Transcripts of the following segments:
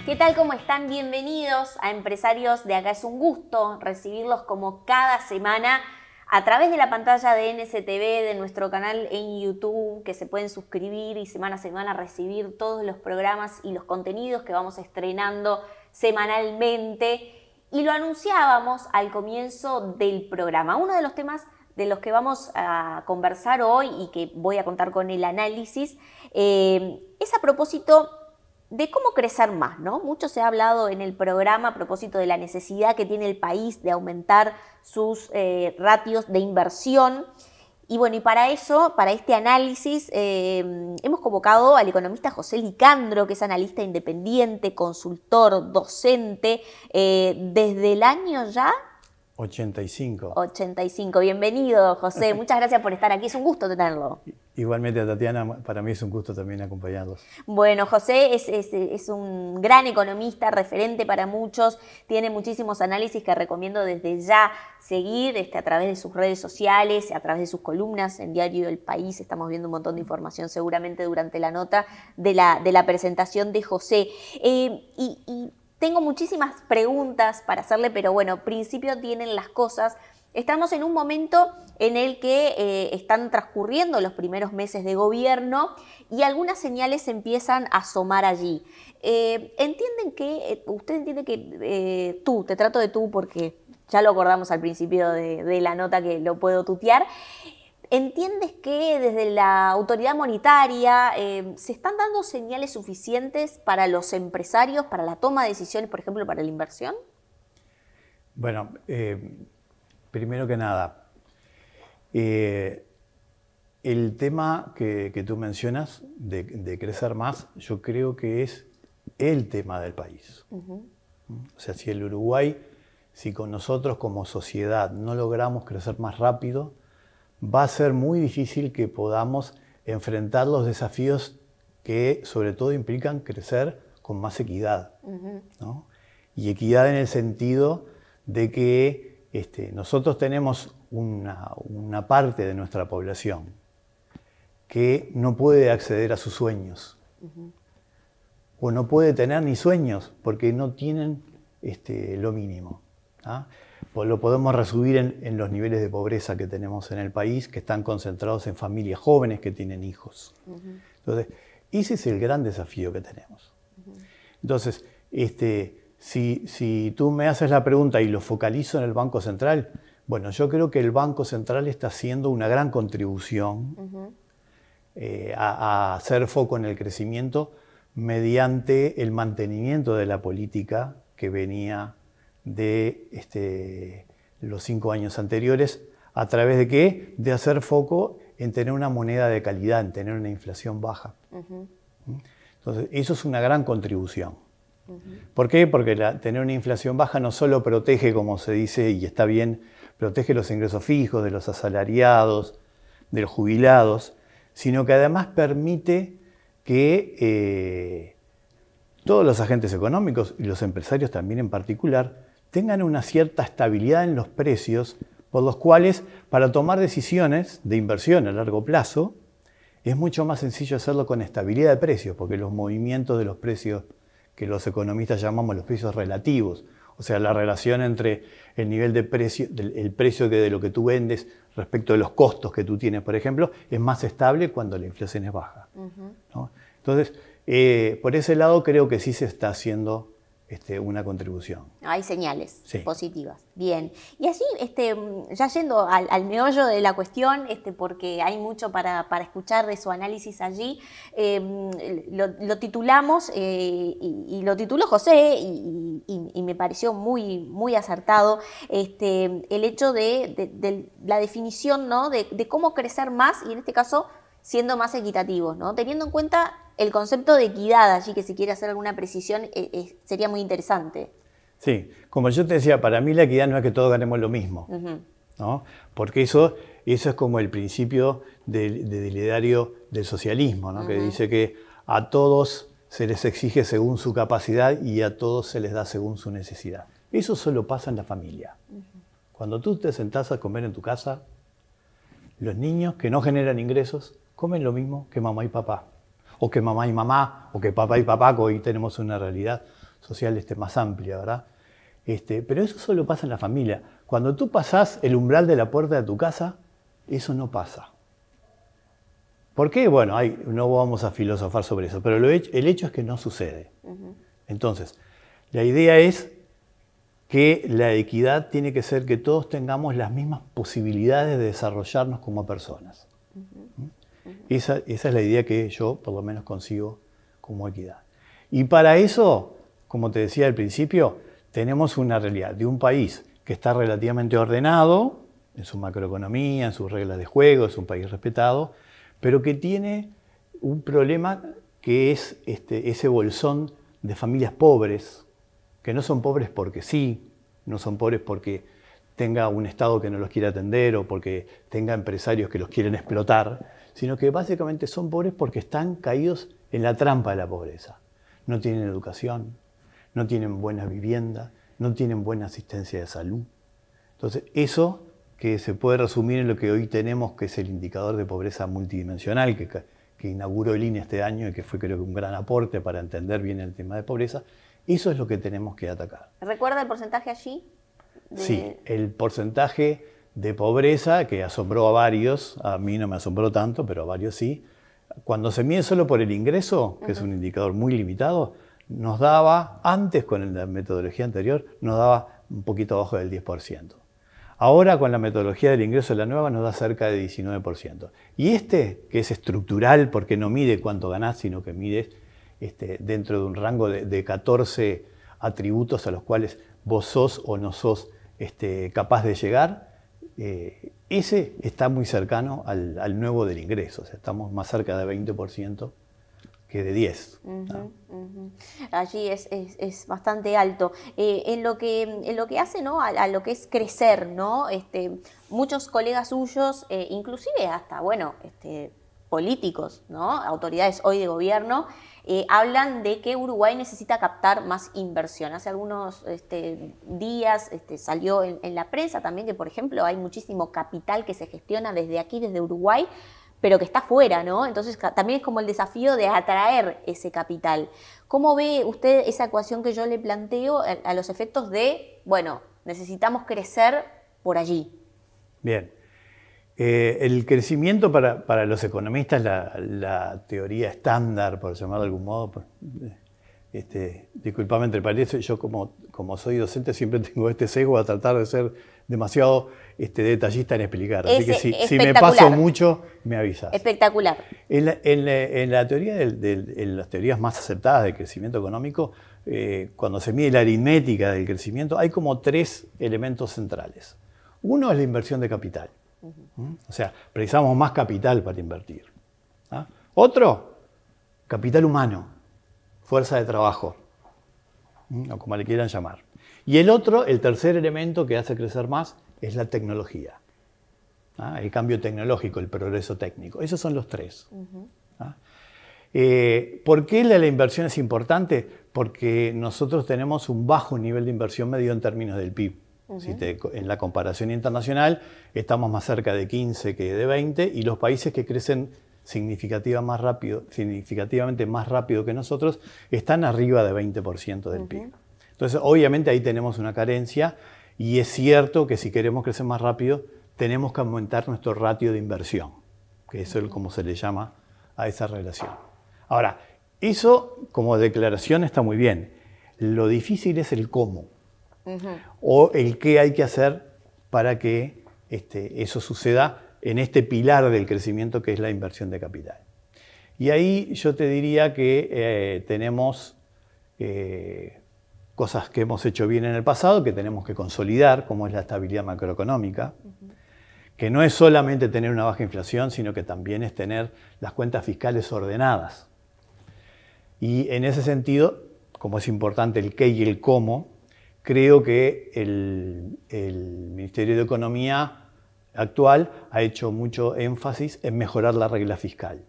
¿Qué tal? ¿Cómo están? Bienvenidos a Empresarios de Acá. Es un gusto recibirlos como cada semana a través de la pantalla de NSTV, de nuestro canal en YouTube, que se pueden suscribir y semana a semana recibir todos los programas y los contenidos que vamos estrenando semanalmente. Y lo anunciábamos al comienzo del programa. Uno de los temas de los que vamos a conversar hoy y que voy a contar con el análisis es a propósito de cómo crecer más, ¿no? Mucho se ha hablado en el programa a propósito de la necesidad que tiene el país de aumentar sus ratios de inversión. Y bueno, y para eso, para este análisis, hemos convocado al economista José Licandro, que es analista independiente, consultor, docente, desde el año ya 85. 85. Bienvenido, José. Muchas gracias por estar aquí. Es un gusto tenerlo. Igualmente, Tatiana, para mí es un gusto también acompañarlos. Bueno, José es un gran economista, referente para muchos, tiene muchísimos análisis que recomiendo desde ya seguir a través de sus redes sociales, a través de sus columnas en Diario El País. Estamos viendo un montón de información seguramente durante la nota de la presentación de José. Y tengo muchísimas preguntas para hacerle, pero bueno, principio tienen las cosas. Estamos en un momento en el que están transcurriendo los primeros meses de gobierno y algunas señales empiezan a asomar allí. Usted entiende que te trato de tú porque ya lo acordamos al principio de la nota que lo puedo tutear. ¿Entiendes que desde la autoridad monetaria se están dando señales suficientes para los empresarios, para la toma de decisiones, por ejemplo, para la inversión? Bueno, primero que nada, el tema que tú mencionas de crecer más, yo creo que es el tema del país. O sea, si el Uruguay, si con nosotros como sociedad no logramos crecer más rápido, va a ser muy difícil que podamos enfrentar los desafíos que sobre todo implican crecer con más equidad, ¿no? Y equidad en el sentido de que nosotros tenemos una parte de nuestra población que no puede acceder a sus sueños, o no puede tener ni sueños porque no tienen lo mínimo, ¿ah? Pues lo podemos resumir en los niveles de pobreza que tenemos en el país, que están concentrados en familias jóvenes que tienen hijos. Entonces, ese es el gran desafío que tenemos. Entonces, si tú me haces la pregunta y lo focalizo en el Banco Central, bueno, yo creo que el Banco Central está haciendo una gran contribución a hacer foco en el crecimiento mediante el mantenimiento de la política que venía de los 5 años anteriores. ¿A través de qué? De hacer foco en tener una moneda de calidad, en tener una inflación baja. Entonces, eso es una gran contribución. ¿Por qué? Porque tener una inflación baja no solo protege, como se dice, y está bien, protege los ingresos fijos de los asalariados, de los jubilados, sino que además permite que todos los agentes económicos, y los empresarios también en particular, tengan una cierta estabilidad en los precios, por los cuales, para tomar decisiones de inversión a largo plazo, es mucho más sencillo hacerlo con estabilidad de precios, porque los movimientos de los precios que los economistas llamamos los precios relativos, o sea, la relación entre el nivel de precio, el precio de lo que tú vendes respecto de los costos que tú tienes, por ejemplo, es más estable cuando la inflación es baja, ¿no? Entonces, por ese lado creo que sí se está haciendo una contribución. Hay señales positivas. Bien. Y así, ya yendo al meollo de la cuestión, porque hay mucho para escuchar de su análisis allí, lo titulamos, y lo tituló José, y me pareció muy, muy acertado, el hecho de la definición, ¿no? de cómo crecer más, y en este caso, siendo más equitativos, ¿no? Teniendo en cuenta el concepto de equidad allí, que si quiere hacer alguna precisión, sería muy interesante. Sí, como yo te decía, para mí la equidad no es que todos ganemos lo mismo, ¿no? Porque eso es como el principio del ideario del socialismo, ¿no? Que dice que a todos se les exige según su capacidad y a todos se les da según su necesidad. Eso solo pasa en la familia. Cuando tú te sentás a comer en tu casa, los niños que no generan ingresos comen lo mismo que mamá y papá. O que mamá y mamá, o que papá y papá, que hoy tenemos una realidad. social más amplia, ¿verdad? Pero eso solo pasa en la familia. Cuando tú pasás el umbral de la puerta de tu casa, eso no pasa. ¿Por qué? Bueno, no vamos a filosofar sobre eso, pero el hecho es que no sucede. Entonces, la idea es que la equidad tiene que ser que todos tengamos las mismas posibilidades de desarrollarnos como personas. Esa es la idea que yo, por lo menos, consigo como equidad. Y para eso, como te decía al principio, tenemos una realidad de un país que está relativamente ordenado en su macroeconomía, en sus reglas de juego, es un país respetado, pero que tiene un problema que es ese bolsón de familias pobres, que no son pobres porque sí, no son pobres porque tenga un Estado que no los quiere atender o porque tenga empresarios que los quieren explotar, sino que básicamente son pobres porque están caídos en la trampa de la pobreza. No tienen educación, no tienen buena vivienda, no tienen buena asistencia de salud. Entonces, eso que se puede resumir en lo que hoy tenemos, que es el indicador de pobreza multidimensional, que inauguró el INE este año y que fue, creo que, un gran aporte para entender bien el tema de pobreza, eso es lo que tenemos que atacar. ¿Recuerda el porcentaje allí? Sí, el porcentaje de pobreza, que asombró a varios, a mí no me asombró tanto, pero a varios sí, cuando se mide solo por el ingreso, que es un indicador muy limitado, nos daba, antes con la metodología anterior, nos daba un poquito abajo del 10%. Ahora con la metodología del ingreso de la nueva nos da cerca de 19%. Y que es estructural porque no mide cuánto ganás, sino que mide dentro de un rango de 14 atributos a los cuales vos sos o no sos capaz de llegar, ese está muy cercano al nuevo del ingreso. O sea, estamos más cerca de 20% que de 10. ¿No? Allí es bastante alto. En lo que hace, ¿no? a lo que es crecer, ¿no? Muchos colegas suyos, inclusive hasta, bueno, políticos, ¿no? Autoridades hoy de gobierno, hablan de que Uruguay necesita captar más inversión. Hace algunos días salió en la prensa también que, por ejemplo, hay muchísimo capital que se gestiona desde aquí, desde Uruguay, pero que está fuera, ¿no? Entonces también es como el desafío de atraer ese capital. ¿Cómo ve usted esa ecuación que yo le planteo a los efectos de, bueno, necesitamos crecer por allí? Bien. El crecimiento para los economistas, la teoría estándar, por llamarlo de algún modo, disculpame entre paréntesis, yo como soy docente siempre tengo este sesgo a tratar de ser demasiado detallista en explicar. Así que si me paso mucho, me avisas. Espectacular. En la teoría en las teorías más aceptadas del crecimiento económico, cuando se mide la aritmética del crecimiento, hay como 3 elementos centrales. Uno es la inversión de capital. O sea, precisamos más capital para invertir. ¿Ah? Otro, capital humano, fuerza de trabajo, o como le quieran llamar. Y el tercer elemento que hace crecer más es la tecnología. ¿Ah? El cambio tecnológico, el progreso técnico. Esos son los 3. ¿Ah? ¿Por qué la inversión es importante? Porque nosotros tenemos un bajo nivel de inversión medido en términos del PIB. En la comparación internacional estamos más cerca de 15 que de 20 y los países que crecen significativamente más rápido que nosotros están arriba de 20% del PIB. Entonces, obviamente ahí tenemos una carencia y es cierto que si queremos crecer más rápido tenemos que aumentar nuestro ratio de inversión, que es como se le llama a esa relación. Ahora, eso como declaración está muy bien. Lo difícil es el cómo. O el qué hay que hacer para que eso suceda en este pilar del crecimiento que es la inversión de capital. Y ahí yo te diría que tenemos cosas que hemos hecho bien en el pasado, que tenemos que consolidar, como es la estabilidad macroeconómica, que no es solamente tener una baja inflación, sino que también es tener las cuentas fiscales ordenadas. Y en ese sentido, como es importante el qué y el cómo, creo que el Ministerio de Economía actual ha hecho mucho énfasis en mejorar la regla fiscal,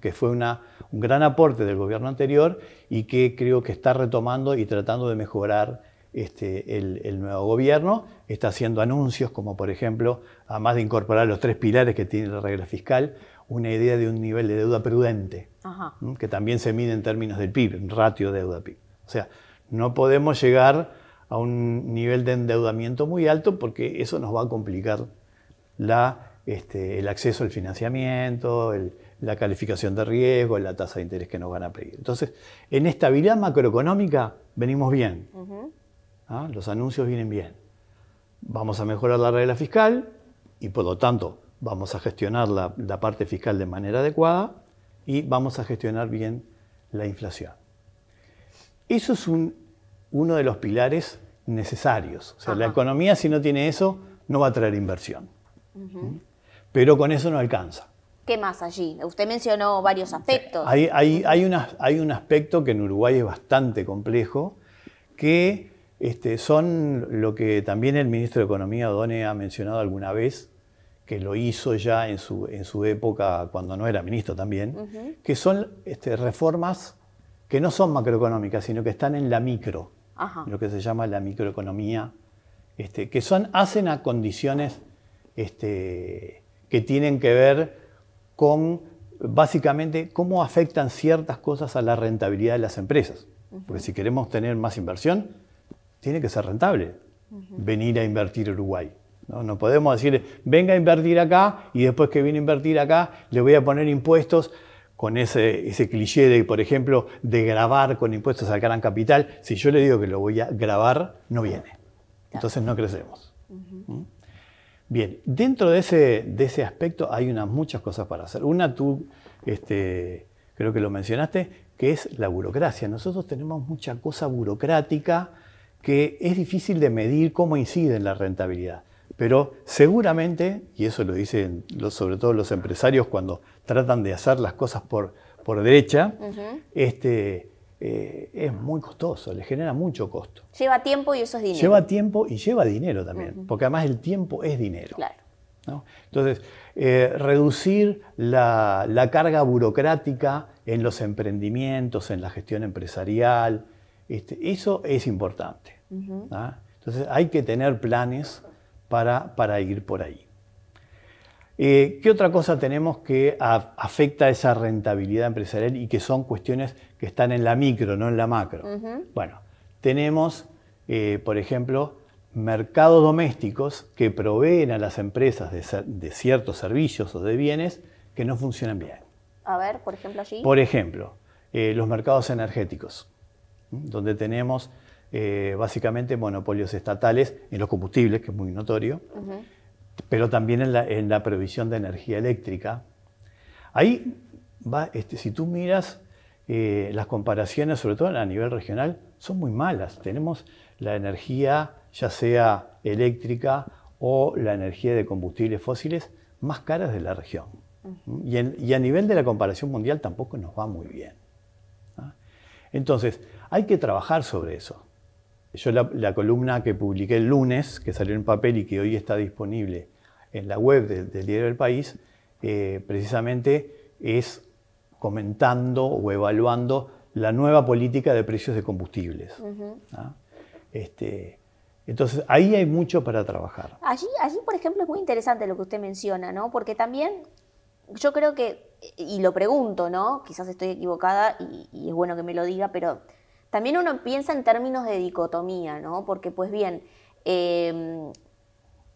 que fue un gran aporte del gobierno anterior y que creo que está retomando y tratando de mejorar el nuevo gobierno. Está haciendo anuncios como, por ejemplo, además de incorporar los 3 pilares que tiene la regla fiscal, una idea de un nivel de deuda prudente, que también se mide en términos del PIB, en ratio deuda-PIB. O sea, No podemos llegar a un nivel de endeudamiento muy alto porque eso nos va a complicar el acceso al financiamiento, la calificación de riesgo, la tasa de interés que nos van a pedir. Entonces, en estabilidad macroeconómica venimos bien. Los anuncios vienen bien. Vamos a mejorar la regla fiscal y por lo tanto vamos a gestionar la parte fiscal de manera adecuada y vamos a gestionar bien la inflación. Eso es uno de los pilares necesarios. O sea, la economía, si no tiene eso, no va a traer inversión. Pero con eso no alcanza. ¿Qué más allí? Usted mencionó varios aspectos. Hay un aspecto que en Uruguay es bastante complejo, que son lo que también el ministro de Economía, O'Donnell, ha mencionado alguna vez, que lo hizo ya en su época cuando no era ministro también, que son reformas que no son macroeconómicas, sino que están en la micro, lo que se llama la microeconomía, que hacen a condiciones que tienen que ver con, básicamente, cómo afectan ciertas cosas a la rentabilidad de las empresas. Porque si queremos tener más inversión, tiene que ser rentable venir a invertir a Uruguay. No podemos decir, venga a invertir acá y después que viene a invertir acá le voy a poner impuestos con ese cliché de, por ejemplo, de gravar con impuestos al gran capital. Si yo le digo que lo voy a gravar, no viene. Entonces no crecemos. Bien, dentro de ese aspecto hay muchas cosas para hacer. Una, tú creo que lo mencionaste, que es la burocracia. Nosotros tenemos mucha cosa burocrática que es difícil de medir cómo incide en la rentabilidad. Pero seguramente, y eso lo dicen sobre todo los empresarios cuando tratan de hacer las cosas por derecha, es muy costoso, le genera mucho costo. Lleva tiempo y eso es dinero. Lleva tiempo y lleva dinero también, porque además el tiempo es dinero. Claro. ¿No? Entonces, reducir la carga burocrática en los emprendimientos, en la gestión empresarial, eso es importante. ¿Ah? Entonces, hay que tener planes para ir por ahí. ¿Qué otra cosa tenemos que afecta esa rentabilidad empresarial y que son cuestiones que están en la micro, no en la macro? Bueno, tenemos, por ejemplo, mercados domésticos que proveen a las empresas de ciertos servicios o de bienes que no funcionan bien. A ver, por ejemplo, allí. Por ejemplo, los mercados energéticos, donde tenemos básicamente monopolios estatales en los combustibles, que es muy notorio, pero también en la provisión de energía eléctrica. Ahí va, si tú miras las comparaciones, sobre todo a nivel regional, son muy malas. Tenemos la energía, ya sea eléctrica o la energía de combustibles fósiles, más caras de la región. Y a nivel de la comparación mundial tampoco nos va muy bien. Entonces, hay que trabajar sobre eso. Yo la columna que publiqué el lunes, que salió en papel y que hoy está disponible en la web del Diario del País, precisamente es comentando o evaluando la nueva política de precios de combustibles. Entonces, ahí hay mucho para trabajar. Allí, por ejemplo, es muy interesante lo que usted menciona, ¿no? Porque también yo creo que, y lo pregunto, ¿no? Quizás estoy equivocada y es bueno que me lo diga, pero también uno piensa en términos de dicotomía, ¿no? Porque, pues bien,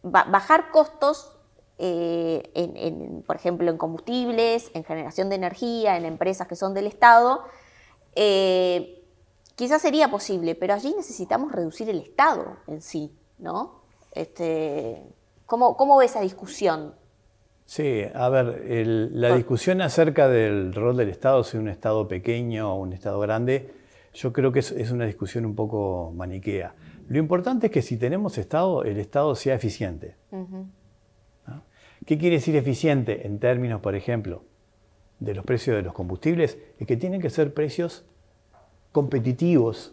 bajar costos, por ejemplo, en combustibles, en generación de energía, en empresas que son del Estado, quizás sería posible, pero allí necesitamos reducir el Estado en sí, ¿no? ¿Cómo ve esa discusión? Sí, a ver, la discusión acerca del rol del Estado, si un Estado pequeño o un Estado grande, yo creo que es una discusión un poco maniquea. Lo importante es que si tenemos Estado, el Estado sea eficiente. ¿No? ¿Qué quiere decir eficiente en términos, por ejemplo, de los precios de los combustibles? Es que tienen que ser precios competitivos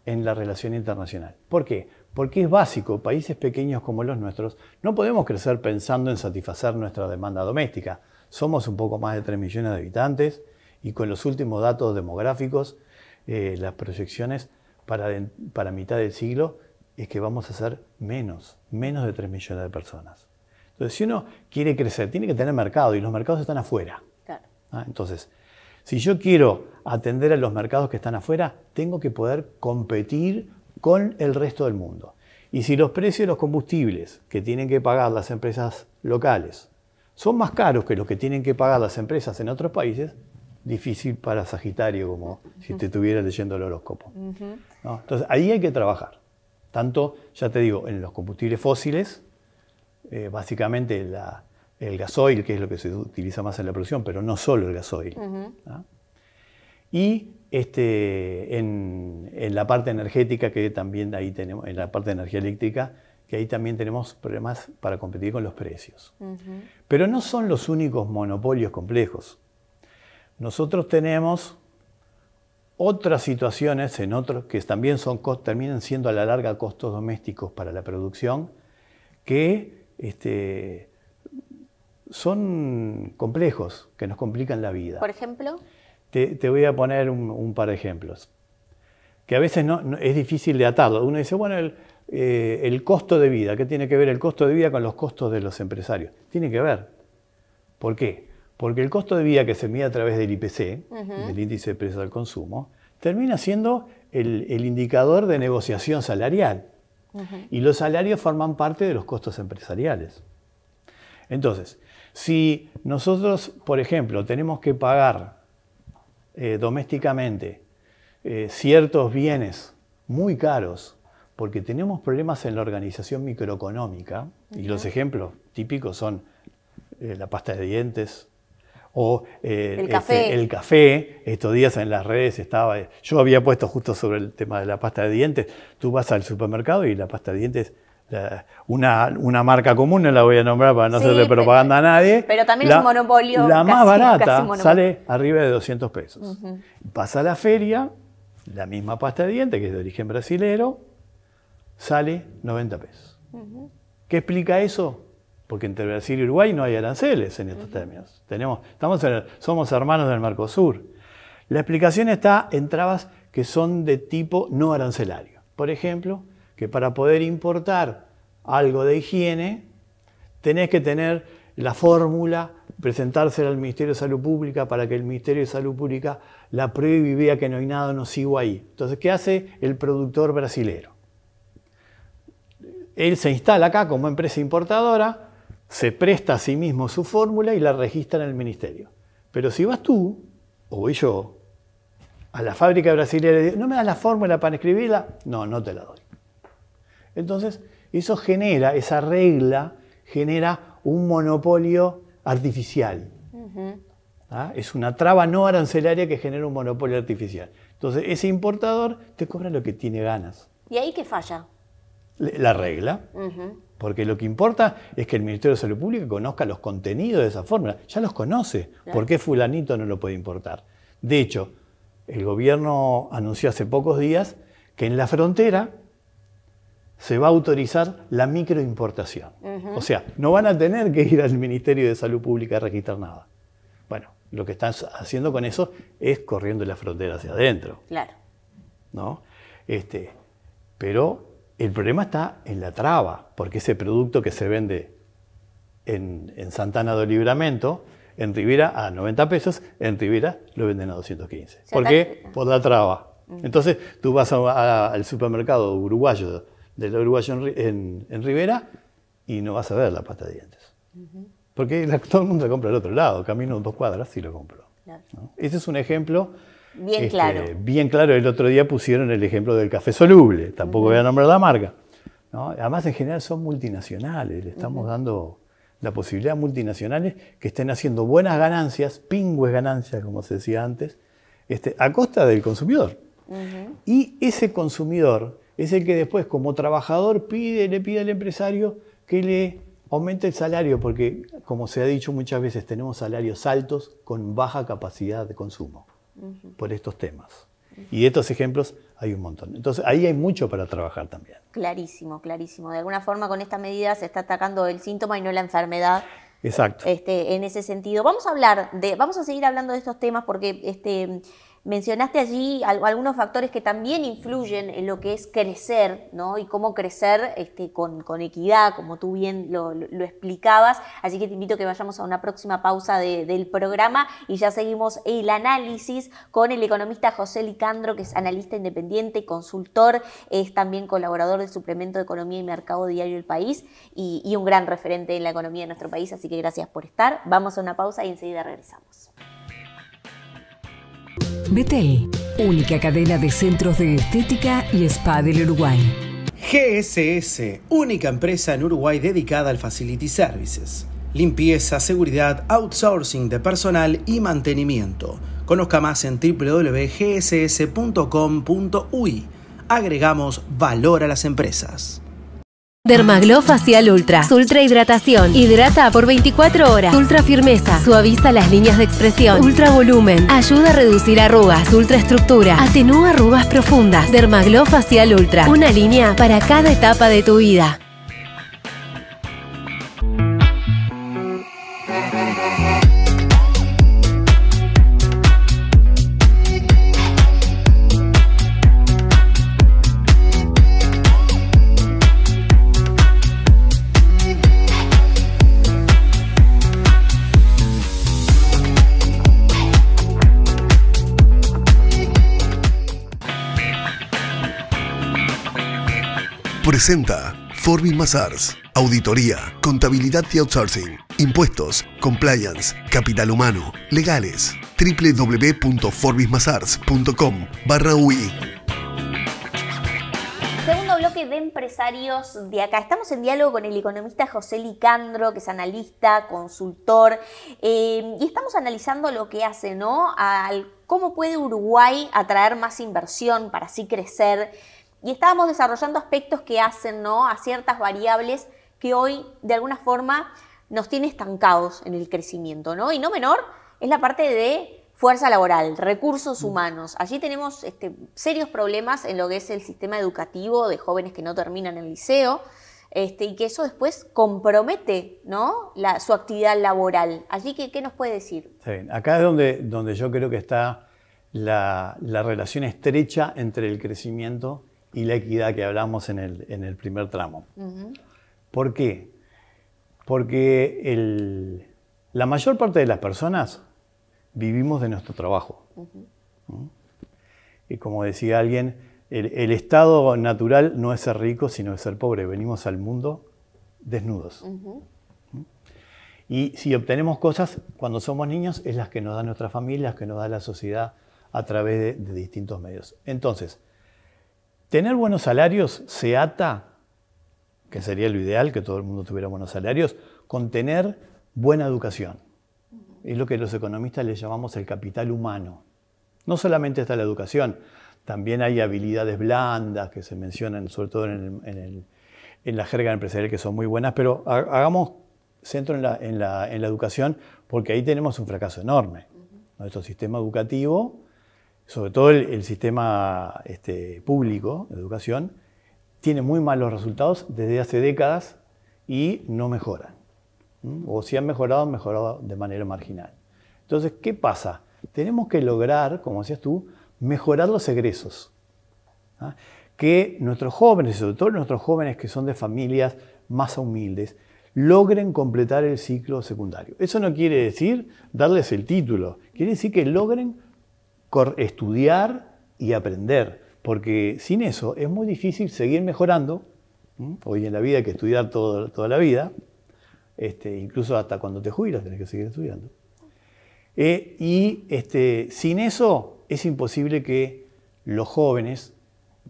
en la relación internacional. ¿Por qué? Porque es básico, países pequeños como los nuestros, no podemos crecer pensando en satisfacer nuestra demanda doméstica. Somos un poco más de 3 millones de habitantes y con los últimos datos demográficos, las proyecciones para mitad del siglo es que vamos a ser menos de 3 millones de personas. Entonces, si uno quiere crecer, tiene que tener mercado y los mercados están afuera. Claro. Entonces, Si yo quiero atender a los mercados que están afuera, tengo que poder competir con el resto del mundo. Y si los precios de los combustibles que tienen que pagar las empresas locales son más caros que los que tienen que pagar las empresas en otros países, difícil para Sagitario, como si te estuviera leyendo el horóscopo. ¿No? Entonces, ahí hay que trabajar. Tanto, ya te digo, en los combustibles fósiles, básicamente el gasoil, que es lo que se utiliza más en la producción, pero no solo el gasoil. ¿No? Y en la parte energética, que también ahí tenemos, en la parte de energía eléctrica, que ahí también tenemos problemas para competir con los precios. Pero no son los únicos monopolios complejos. Nosotros tenemos otras situaciones en otros que también terminan siendo a la larga costos domésticos para la producción, que son complejos, que nos complican la vida. Por ejemplo. Te voy a poner un par de ejemplos, que a veces no, es difícil de atarlo. Uno dice, bueno, el costo de vida, ¿qué tiene que ver el costo de vida con los costos de los empresarios? Tiene que ver. ¿Por qué? Porque el costo de vida que se mide a través del IPC, del índice de precios al consumo, termina siendo el indicador de negociación salarial. Y los salarios forman parte de los costos empresariales. Entonces, si nosotros, por ejemplo, tenemos que pagar domésticamente ciertos bienes muy caros porque tenemos problemas en la organización microeconómica, y los ejemplos típicos son la pasta de dientes o el café. El café. Estos días en las redes yo había puesto justo sobre el tema de la pasta de dientes. Tú vas al supermercado y la pasta de dientes, una marca común, no la voy a nombrar para no hacerle propaganda a nadie. Pero también es un monopolio. La más barata sale arriba de 200 pesos. Vas a la feria, la misma pasta de dientes, que es de origen brasilero, sale 90 pesos. ¿Qué explica eso? Porque entre Brasil y Uruguay no hay aranceles en estos términos. Somos hermanos del Mercosur. La explicación está en trabas que son de tipo no arancelario. Por ejemplo, que para poder importar algo de higiene, tenés que tener la fórmula, presentársela al Ministerio de Salud Pública para que el Ministerio de Salud Pública la pruebe y vea que no hay nada nocivo ahí. Entonces, ¿qué hace el productor brasilero? Él se instala acá como empresa importadora, se presta a sí mismo su fórmula y la registra en el ministerio. Pero si vas tú, o voy yo, a la fábrica brasilera y digo, ¿no me das la fórmula para escribirla? No, no te la doy. Entonces, eso genera, esa regla genera un monopolio artificial. ¿Ah? Es una traba no arancelaria que genera un monopolio artificial. Entonces, ese importador te cobra lo que tiene ganas. ¿Y ahí qué falla? La regla. Porque lo que importa es que el Ministerio de Salud Pública conozca los contenidos de esa fórmula. Ya los conoce. Claro. ¿Por qué fulanito no lo puede importar? De hecho, el gobierno anunció hace pocos días que en la frontera se va a autorizar la microimportación. O sea, no van a tener que ir al Ministerio de Salud Pública a registrar nada. Bueno, lo que están haciendo con eso es corriendo la frontera hacia adentro. Claro. ¿No? Pero el problema está en la traba, porque ese producto que se vende en Santana do Livramento, en Rivera a 90 pesos, en Rivera lo venden a 215. ¿Por qué? Por la traba. Entonces tú vas al supermercado uruguayo, del uruguayo en Rivera, y no vas a ver la pasta de dientes. Porque todo el mundo la compra al otro lado, camino 2 cuadras y lo compro. Claro. ¿No? Ese es un ejemplo bien claro. Bien claro. El otro día pusieron el ejemplo del café soluble, tampoco voy a nombrar la marca. ¿No? Además, en general son multinacionales, le estamos dando la posibilidad a multinacionales que estén haciendo buenas ganancias, pingües ganancias, como se decía antes, a costa del consumidor. Y ese consumidor es el que después, como trabajador, le pide al empresario que le aumente el salario, porque, como se ha dicho muchas veces, tenemos salarios altos con baja capacidad de consumo por estos temas. Y de estos ejemplos hay un montón. Entonces, ahí hay mucho para trabajar también. Clarísimo, clarísimo. De alguna forma, con esta medida se está atacando el síntoma y no la enfermedad. Exacto. En ese sentido. Vamos a seguir hablando de estos temas porque mencionaste allí algunos factores que también influyen en lo que es crecer, ¿no? Y cómo crecer con equidad, como tú bien lo explicabas. Así que te invito a que vayamos a una próxima pausa del programa y ya seguimos el análisis con el economista José Licandro, que es analista independiente, consultor, es también colaborador del suplemento de Economía y Mercado Diario El País y un gran referente en la economía de nuestro país. Así que gracias por estar. Vamos a una pausa y enseguida regresamos. Betel, única cadena de centros de estética y spa del Uruguay. GSS, única empresa en Uruguay dedicada al Facility Services. Limpieza, seguridad, outsourcing de personal y mantenimiento. Conozca más en www.gss.com.uy. Agregamos valor a las empresas. Dermaglow Facial Ultra. Ultra hidratación. Hidrata por 24 horas. Ultra firmeza. Suaviza las líneas de expresión. Ultra volumen. Ayuda a reducir arrugas. Ultra estructura. Atenúa arrugas profundas. Dermaglow Facial Ultra. Una línea para cada etapa de tu vida. Presenta Forbis Mazars, auditoría, contabilidad y outsourcing, impuestos, compliance, capital humano, legales. www.forbismazars.com/UI. Segundo bloque de empresarios de acá. Estamos en diálogo con el economista José Licandro, que es analista, consultor, y estamos analizando lo que hace, ¿no? Cómo puede Uruguay atraer más inversión para así crecer. Y estábamos desarrollando aspectos que hacen, ¿no?, a ciertas variables que hoy, de alguna forma, nos tiene estancados en el crecimiento, ¿no? Y no menor es la parte de fuerza laboral, recursos humanos. Allí tenemos serios problemas en lo que es el sistema educativo de jóvenes que no terminan el liceo, y que eso después compromete, ¿no?, su actividad laboral. Allí, ¿qué nos puede decir? Está bien. Acá es donde yo creo que está la relación estrecha entre el crecimiento y la equidad que hablamos en el primer tramo. ¿Por qué? Porque la mayor parte de las personas vivimos de nuestro trabajo. Y como decía alguien, el estado natural no es ser rico, sino es ser pobre. Venimos al mundo desnudos. Y si obtenemos cosas cuando somos niños, es las que nos da nuestra familia, las que nos da la sociedad a través de distintos medios. Entonces, tener buenos salarios se ata, que sería lo ideal, que todo el mundo tuviera buenos salarios, con tener buena educación. Es lo que los economistas le llamamos el capital humano. No solamente está la educación, también hay habilidades blandas que se mencionan, sobre todo en la jerga empresarial, que son muy buenas, pero hagamos centro en la educación, porque ahí tenemos un fracaso enorme. Nuestro sistema educativo, sobre todo el sistema público de educación, tiene muy malos resultados desde hace décadas y no mejoran. O si han mejorado de manera marginal. Entonces, ¿qué pasa? Tenemos que lograr, como decías tú, mejorar los egresos. Que nuestros jóvenes, sobre todo nuestros jóvenes que son de familias más humildes, logren completar el ciclo secundario. Eso no quiere decir darles el título, quiere decir que logren estudiar y aprender, porque sin eso es muy difícil seguir mejorando. Hoy en la vida hay que estudiar toda la vida, incluso hasta cuando te jubilas tenés que seguir estudiando. Sin eso es imposible que los jóvenes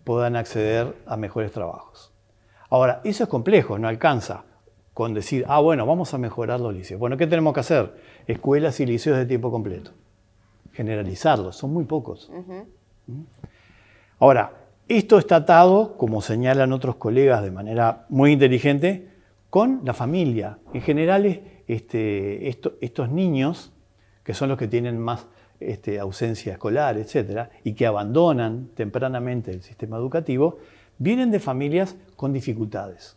puedan acceder a mejores trabajos. Ahora, eso es complejo, no alcanza con decir, bueno, vamos a mejorar los liceos. Bueno, ¿qué tenemos que hacer? Escuelas y liceos de tiempo completo. Generalizarlos, son muy pocos. Ahora, esto está atado, como señalan otros colegas de manera muy inteligente, con la familia. En general, estos niños, que son los que tienen más ausencia escolar, etcétera, y que abandonan tempranamente el sistema educativo, vienen de familias con dificultades.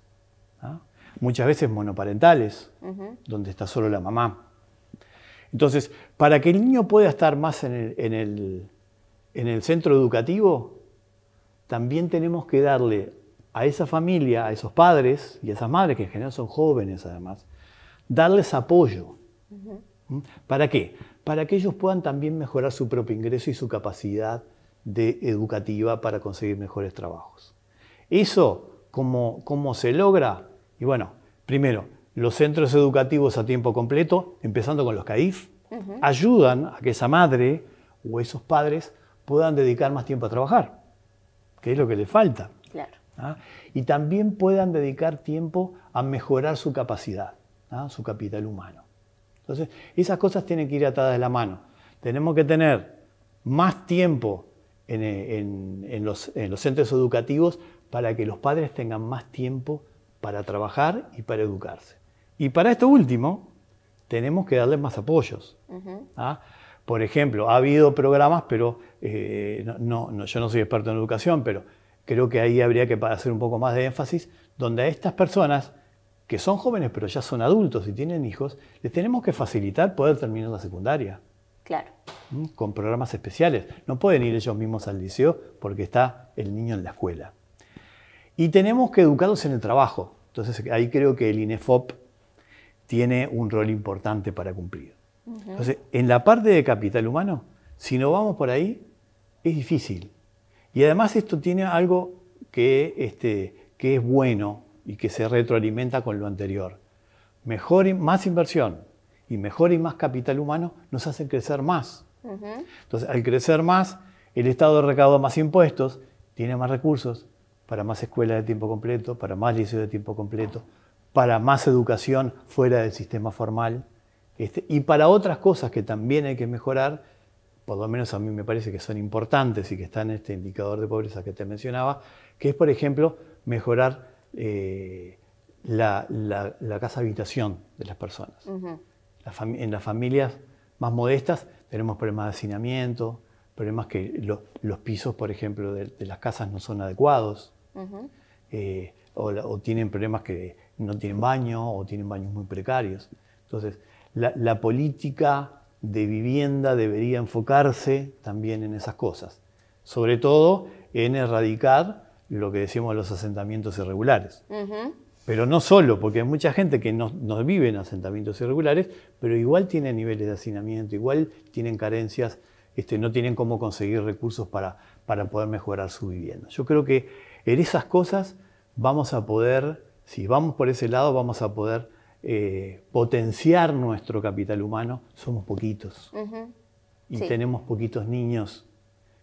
Muchas veces monoparentales, donde está solo la mamá. Entonces, para que el niño pueda estar más en en el centro educativo, también tenemos que darle a esa familia, a esos padres y a esas madres, que en general son jóvenes además, darles apoyo. ¿Para qué? Para que ellos puedan también mejorar su propio ingreso y su capacidad educativa para conseguir mejores trabajos. Eso, ¿cómo se logra? Y bueno, primero, los centros educativos a tiempo completo, empezando con los CAIF, ayudan a que esa madre o esos padres puedan dedicar más tiempo a trabajar, que es lo que les falta. Claro. ¿Ah? Y también puedan dedicar tiempo a mejorar su capacidad, ¿ah? Su capital humano. Entonces, esas cosas tienen que ir atadas de la mano. Tenemos que tener más tiempo en los centros educativos para que los padres tengan más tiempo para trabajar y para educarse. Y para esto último, tenemos que darles más apoyos. ¿Ah? Por ejemplo, ha habido programas, pero yo no soy experto en educación, pero creo que ahí habría que hacer un poco más de énfasis, donde a estas personas que son jóvenes pero ya son adultos y tienen hijos, les tenemos que facilitar poder terminar la secundaria. Claro. Con programas especiales. No pueden ir ellos mismos al liceo porque está el niño en la escuela. Y tenemos que educarlos en el trabajo. Entonces ahí creo que el INEFOP tiene un rol importante para cumplir. Entonces, en la parte de capital humano, si no vamos por ahí, es difícil. Y además esto tiene algo que es bueno y que se retroalimenta con lo anterior. Más inversión y mejor y más capital humano nos hacen crecer más. Entonces, al crecer más, el Estado recauda más impuestos, tiene más recursos para más escuelas de tiempo completo, para más liceos de tiempo completo, para más educación fuera del sistema formal, y para otras cosas que también hay que mejorar, por lo menos a mí me parece que son importantes y que están en este indicador de pobreza que te mencionaba, que es, por ejemplo, mejorar la casa habitación de las personas. En las familias más modestas tenemos problemas de hacinamiento, problemas que los pisos, por ejemplo, de las casas no son adecuados, o tienen problemas que no tienen baño o tienen baños muy precarios. Entonces, la política de vivienda debería enfocarse también en esas cosas, sobre todo en erradicar lo que decimos los asentamientos irregulares. Pero no solo, porque hay mucha gente que no vive en asentamientos irregulares, pero igual tiene niveles de hacinamiento, igual tienen carencias, no tienen cómo conseguir recursos para poder mejorar su vivienda. Yo creo que en esas cosas vamos a poder, si vamos por ese lado, vamos a poder potenciar nuestro capital humano. Somos poquitos y tenemos poquitos niños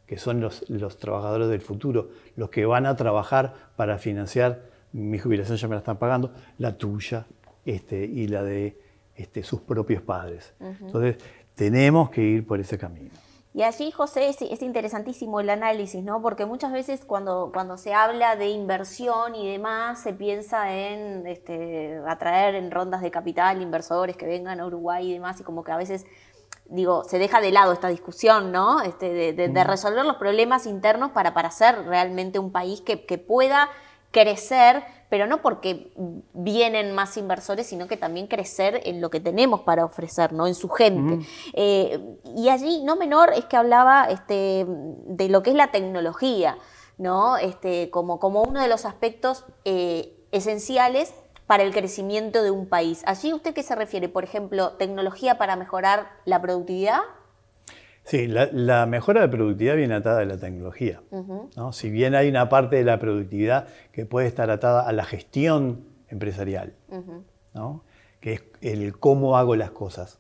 que son los trabajadores del futuro, los que van a trabajar para financiar mi jubilación, ya me la están pagando, la tuya y la de sus propios padres. Entonces, tenemos que ir por ese camino. Y allí, José, es interesantísimo el análisis, ¿no? Porque muchas veces cuando se habla de inversión y demás, se piensa en atraer en rondas de capital inversores que vengan a Uruguay y demás, y como que a veces, se deja de lado esta discusión, ¿no? De resolver los problemas internos para ser realmente un país que pueda crecer, pero no porque vienen más inversores, sino que también crecer en lo que tenemos para ofrecer, ¿no? En su gente. Y allí, no menor, es que hablaba de lo que es la tecnología, ¿no? Como uno de los aspectos esenciales para el crecimiento de un país. ¿Allí usted qué se refiere? Por ejemplo, ¿tecnología para mejorar la productividad? Sí, la mejora de productividad viene atada a la tecnología, ¿no? Si bien hay una parte de la productividad que puede estar atada a la gestión empresarial, ¿no? Que es el cómo hago las cosas.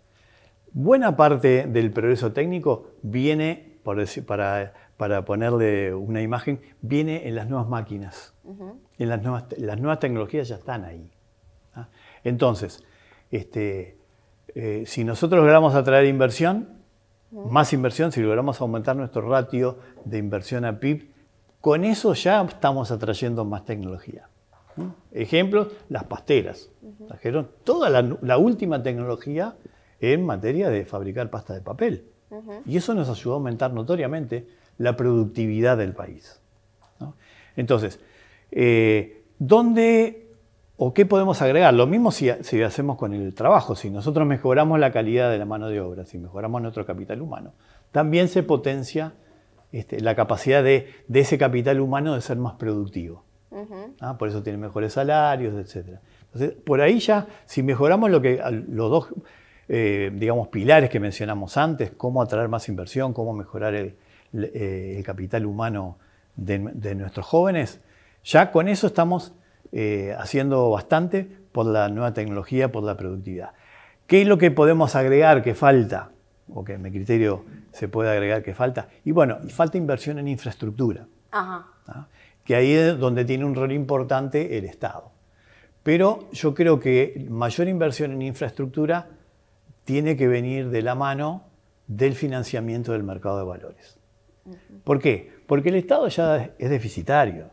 Buena parte del progreso técnico viene, para ponerle una imagen, viene en las nuevas máquinas. En las nuevas tecnologías ya están ahí. ¿Ah? Entonces, si nosotros logramos atraer inversión, más inversión, si logramos aumentar nuestro ratio de inversión a PIB, con eso ya estamos atrayendo más tecnología. Ejemplos, las pasteras. Trajeron toda la última tecnología en materia de fabricar pasta de papel. Y eso nos ayudó a aumentar notoriamente la productividad del país, ¿no? Entonces, ¿dónde o qué podemos agregar? Lo mismo si hacemos con el trabajo. Si nosotros mejoramos la calidad de la mano de obra, si mejoramos nuestro capital humano, también se potencia la capacidad de ese capital humano de ser más productivo. Por eso tiene mejores salarios, etc. Entonces, por ahí ya, si mejoramos los dos digamos, pilares que mencionamos antes, cómo atraer más inversión, cómo mejorar el capital humano de nuestros jóvenes, ya con eso estamos haciendo bastante por la nueva tecnología, por la productividad. ¿Qué es lo que podemos agregar que falta? O que en mi criterio se puede agregar que falta. Y bueno, falta inversión en infraestructura. Ajá. Que ahí es donde tiene un rol importante el Estado. Pero yo creo que mayor inversión en infraestructura tiene que venir de la mano del financiamiento del mercado de valores. ¿Por qué? Porque el Estado ya es deficitario.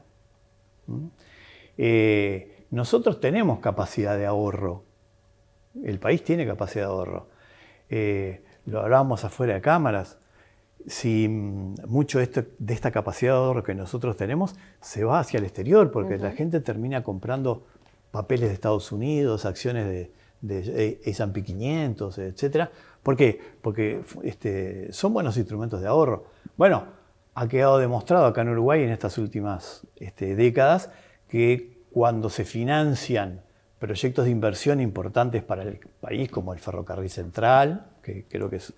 Nosotros tenemos capacidad de ahorro. El país tiene capacidad de ahorro. Lo hablábamos afuera de cámaras. Si mucho de esta capacidad de ahorro que nosotros tenemos se va hacia el exterior, porque la gente termina comprando papeles de Estados Unidos, acciones de S&P 500, etc. ¿Por qué? Porque son buenos instrumentos de ahorro. Bueno, ha quedado demostrado acá en Uruguay en estas últimas décadas que cuando se financian proyectos de inversión importantes para el país, como el Ferrocarril Central, que creo que es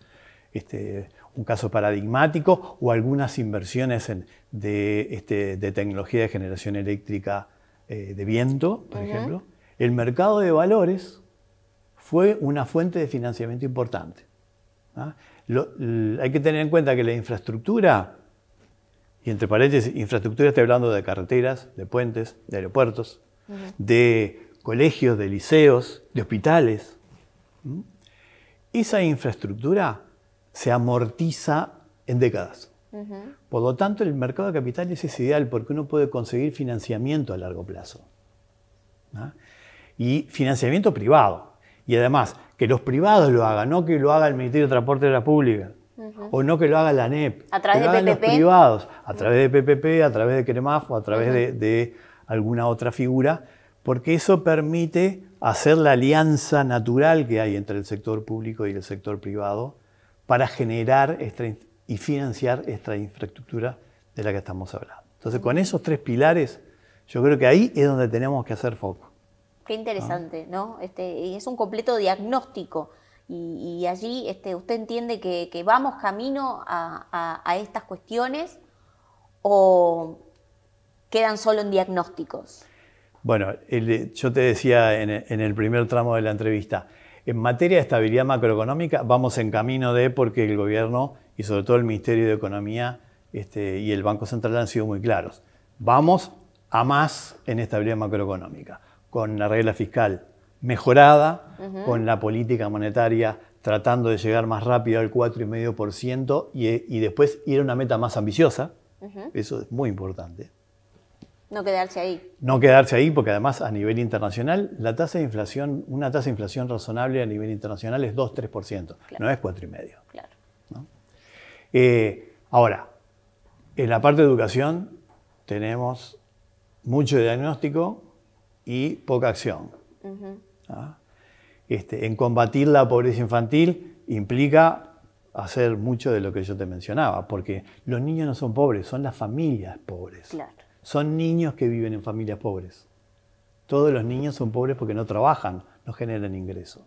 un caso paradigmático, o algunas inversiones de tecnología de generación eléctrica de viento, por ejemplo, el mercado de valores fue una fuente de financiamiento importante. Hay que tener en cuenta que la infraestructura, y entre paréntesis, infraestructura estoy hablando de carreteras, de puentes, de aeropuertos, de colegios, de liceos, de hospitales. Esa infraestructura se amortiza en décadas. Por lo tanto, el mercado de capitales es ideal porque uno puede conseguir financiamiento a largo plazo. Y financiamiento privado. Y además, que los privados lo hagan, no que lo haga el Ministerio de Transporte de la República, o no que lo haga la ANEP. ¿A través que lo de hagan PPP? Los privados, a través de PPP, a través de CREMAF o a través de alguna otra figura, porque eso permite hacer la alianza natural que hay entre el sector público y el sector privado para generar y financiar esta infraestructura de la que estamos hablando. Entonces, con esos tres pilares, yo creo que ahí es donde tenemos que hacer foco. Qué interesante, ¿no? Es un completo diagnóstico y allí usted entiende que vamos camino a estas cuestiones o quedan solo en diagnósticos. Bueno, yo te decía en el primer tramo de la entrevista, en materia de estabilidad macroeconómica vamos en camino porque el gobierno y sobre todo el Ministerio de Economía y el Banco Central han sido muy claros. Vamos a más en estabilidad macroeconómica, con la regla fiscal mejorada, con la política monetaria tratando de llegar más rápido al 4,5% y después ir a una meta más ambiciosa. Eso es muy importante. No quedarse ahí. No quedarse ahí, porque además a nivel internacional, una tasa de inflación razonable a nivel internacional es 2-3%, no es 4,5%. Claro. ¿No? Ahora, en la parte de educación tenemos mucho diagnóstico y poca acción. En combatir la pobreza infantil implica hacer mucho de lo que yo te mencionaba, porque los niños no son pobres, son las familias pobres. Claro. Son niños que viven en familias pobres. Todos los niños son pobres porque no trabajan, no generan ingreso.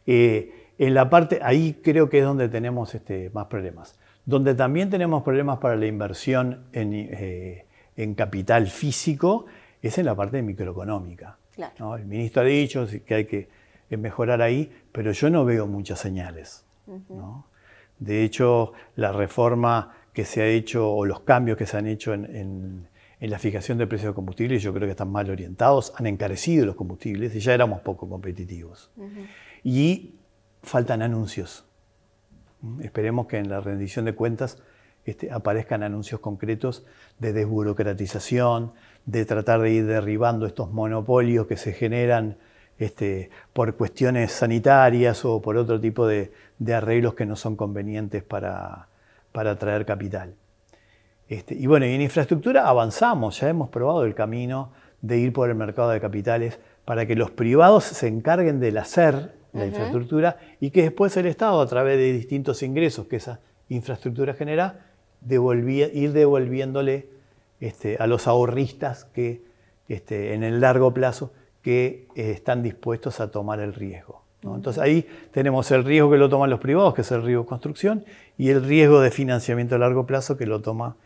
En la parte, ahí creo que es donde tenemos más problemas. Donde también tenemos problemas para la inversión en capital físico es en la parte microeconómica. Claro. ¿No? El ministro ha dicho que hay que mejorar ahí, pero yo no veo muchas señales. ¿No? De hecho, la reforma que se ha hecho o los cambios que se han hecho en la fijación de precios de combustibles yo creo que están mal orientados, han encarecido los combustibles y ya éramos poco competitivos. Y faltan anuncios. Esperemos que en la rendición de cuentas aparezcan anuncios concretos de desburocratización, de tratar de ir derribando estos monopolios que se generan por cuestiones sanitarias o por otro tipo de arreglos que no son convenientes para atraer capital. Y bueno, y en infraestructura avanzamos, ya hemos probado el camino de ir por el mercado de capitales para que los privados se encarguen del hacer la infraestructura y que después el Estado, a través de distintos ingresos que esa infraestructura genera, ir devolviéndole a los ahorristas que en el largo plazo que están dispuestos a tomar el riesgo, ¿no? Entonces ahí tenemos el riesgo que lo toman los privados, que es el riesgo de construcción, y el riesgo de financiamiento a largo plazo que lo toma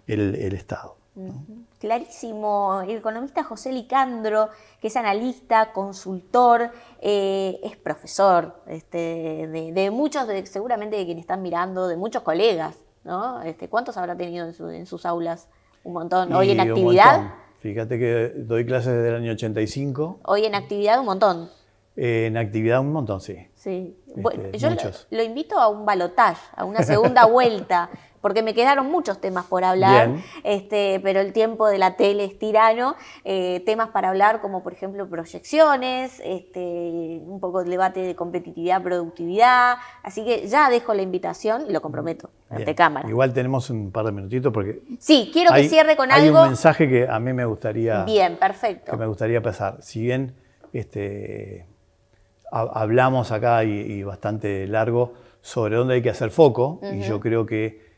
el Estado, ¿no? Clarísimo. El economista José Licandro, que es analista, consultor, es profesor de muchos, seguramente de quienes están mirando, de muchos colegas, ¿no? ¿Cuántos habrá tenido en sus aulas? Un montón. ¿Hoy en actividad? Un montón. Fíjate que doy clases desde el año 85. Hoy en actividad un montón. En actividad un montón, sí. Sí. Yo muchos. lo invito a un balotaje, a una segunda vuelta, porque me quedaron muchos temas por hablar, pero el tiempo de la tele es tirano. Temas para hablar como, por ejemplo, proyecciones, un poco de debate de competitividad, productividad. Así que ya dejo la invitación y lo comprometo ante cámara. Igual tenemos un par de minutitos porque... Sí, quiero que cierre con algo. Hay un mensaje que a mí me gustaría... Bien, perfecto. Que me gustaría pasar. Si bien hablamos acá y bastante largo sobre dónde hay que hacer foco, y yo creo que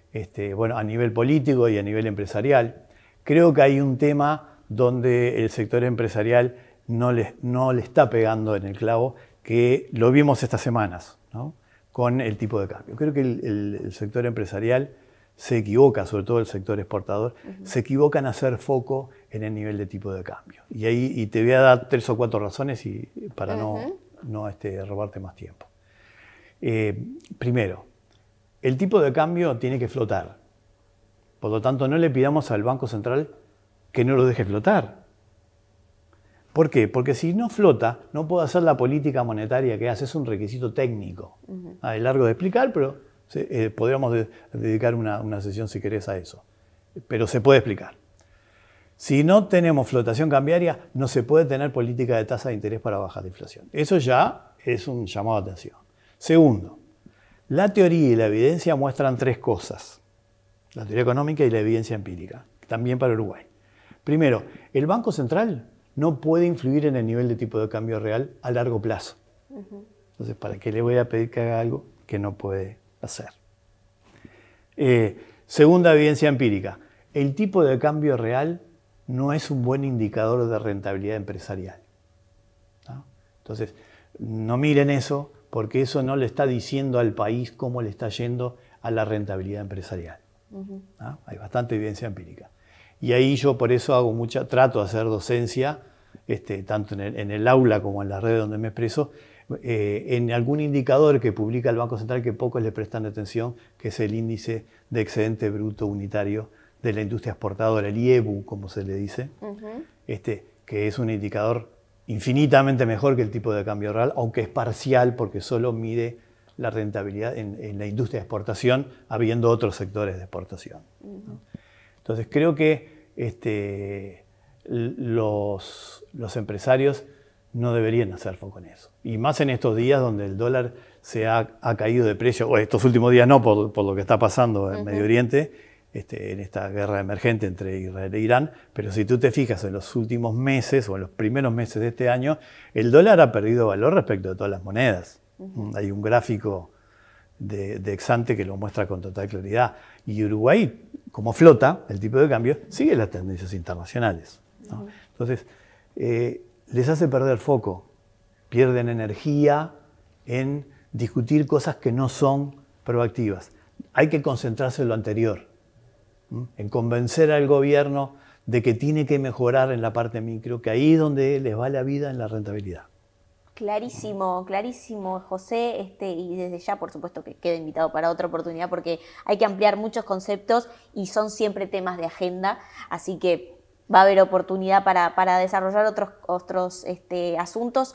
a nivel político y a nivel empresarial, creo que hay un tema donde el sector empresarial no le está pegando en el clavo, que lo vimos estas semanas, ¿no? Con el tipo de cambio. Creo que el sector empresarial se equivoca, sobre todo el sector exportador, se equivoca en hacer foco en el nivel de tipo de cambio. Y te voy a dar 3 o 4 razones para no robarte más tiempo. Primero, el tipo de cambio tiene que flotar. Por lo tanto, no le pidamos al Banco Central que no lo deje flotar. ¿Por qué? Porque si no flota, no puede hacer la política monetaria que hace. Es un requisito técnico. Es largo de explicar, pero podríamos dedicar una sesión, si querés, a eso. Pero se puede explicar. Si no tenemos flotación cambiaria, no se puede tener política de tasa de interés para bajar la inflación. Eso ya es un llamado de atención. Segundo, la teoría y la evidencia muestran 3 cosas. La teoría económica y la evidencia empírica, también para Uruguay. Primero, el Banco Central no puede influir en el nivel de tipo de cambio real a largo plazo. Entonces, ¿para qué le voy a pedir que haga algo que no puede hacer? Segunda evidencia empírica, el tipo de cambio real no es un buen indicador de rentabilidad empresarial, ¿no? Entonces, no miren eso, porque eso no le está diciendo al país cómo le está yendo a la rentabilidad empresarial, ¿no? Hay bastante evidencia empírica. Y ahí yo por eso trato de hacer docencia, tanto en el aula como en las redes donde me expreso, en algún indicador que publica el Banco Central que pocos le prestan atención, que es el índice de excedente bruto unitario de la industria exportadora, el IEBU, como se le dice, que es un indicador infinitamente mejor que el tipo de cambio real, aunque es parcial porque solo mide la rentabilidad en la industria de exportación, habiendo otros sectores de exportación, ¿no? Entonces creo que los empresarios no deberían hacer foco en eso. Y más en estos días donde el dólar se ha caído de precio, o estos últimos días no, por lo que está pasando en Medio Oriente, en esta guerra emergente entre Israel e Irán, pero si tú te fijas en los últimos meses o en los primeros meses de este año, el dólar ha perdido valor respecto de todas las monedas. Hay un gráfico de Exante que lo muestra con total claridad. Y Uruguay, como flota, el tipo de cambio, sigue las tendencias internacionales, ¿no? Entonces, les hace perder foco, pierden energía en discutir cosas que no son proactivas. Hay que concentrarse en lo anterior, en convencer al gobierno de que tiene que mejorar en la parte micro, que ahí es donde les va la vida en la rentabilidad. Clarísimo, clarísimo, José, y desde ya, por supuesto, que queda invitado para otra oportunidad porque hay que ampliar muchos conceptos y son siempre temas de agenda, así que va a haber oportunidad para desarrollar otros asuntos.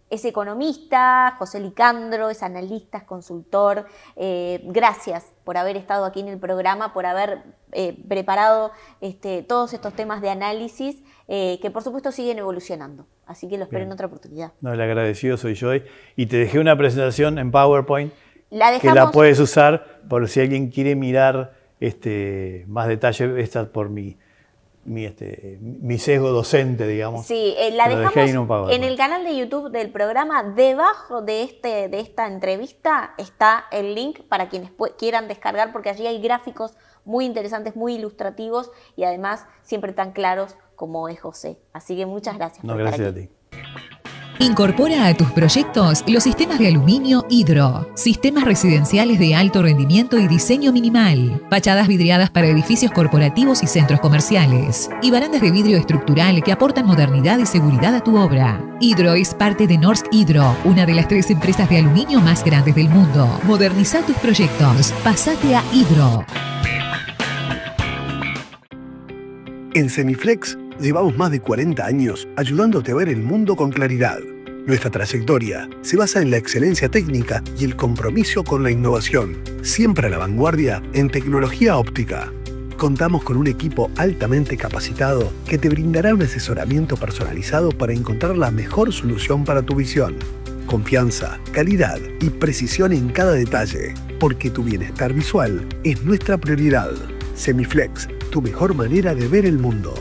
Es economista, José Licandro, es analista, es consultor. Gracias por haber estado aquí en el programa, por haber preparado todos estos temas de análisis que por supuesto siguen evolucionando. Así que lo espero en otra oportunidad. No, el agradecido soy yo y te dejé una presentación en PowerPoint que la puedes usar por si alguien quiere mirar más detalle. Esta por mi mi sesgo docente, digamos. Sí, la Lo dejé dejamos ahí en un pago. en el canal de YouTube del programa. Debajo de esta entrevista está el link para quienes quieran descargar, porque allí hay gráficos muy interesantes, muy ilustrativos y además siempre tan claros como es José. Así que muchas gracias por estar Gracias aquí. a ti. Incorpora a tus proyectos los sistemas de aluminio Hidro, sistemas residenciales de alto rendimiento y diseño minimal, fachadas vidriadas para edificios corporativos y centros comerciales, y barandas de vidrio estructural que aportan modernidad y seguridad a tu obra. Hidro es parte de Norsk Hydro, una de las 3 empresas de aluminio más grandes del mundo. Moderniza tus proyectos. Pasate a Hidro. En Semiflex llevamos más de 40 años ayudándote a ver el mundo con claridad. Nuestra trayectoria se basa en la excelencia técnica y el compromiso con la innovación, siempre a la vanguardia en tecnología óptica. Contamos con un equipo altamente capacitado que te brindará un asesoramiento personalizado para encontrar la mejor solución para tu visión. Confianza, calidad y precisión en cada detalle, porque tu bienestar visual es nuestra prioridad. Semiflex, tu mejor manera de ver el mundo.